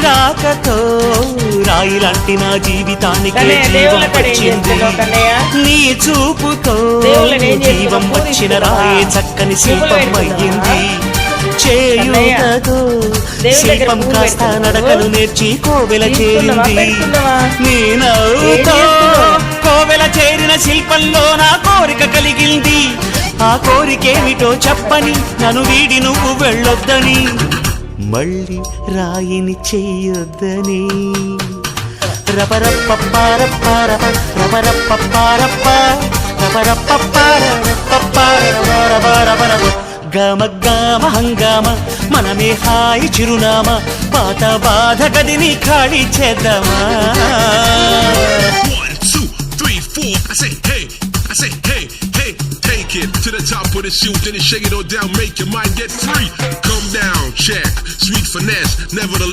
రాకతో రాయిలాంటి నా జీవితానికి జీవం వచ్చింది నీ చూపుతో జీవం వచ్చిన రాయే చక్కని శిల్పం అయ్యింది చేయుతతో శిల్పం కాస్త నడకలు నేర్చి కోవెల చేరింది నీ నవ్వుతో కోవెల చేరిన శిల్పంలో నా కోరిక కలిగింది ఆ కోరికేమిటో చెప్పని నన్ను వీడి నువ్వు వెళ్ళొద్దని మళ్ళీ రాయిని చెయ్యొద్దని రపరప్పపారప్పారప రపరప్పపారప్ప రపరప్పపారపపారపపారపపారపపారప గమ గమ హంగామ మనమే హాయి చిరునామా పాత బాధ గదిని ఖాళీ చేద్దామా 1 2 3 4 I say hey take it to the top of the shoot then shake it all down make your mind get free come down check sweet finesse never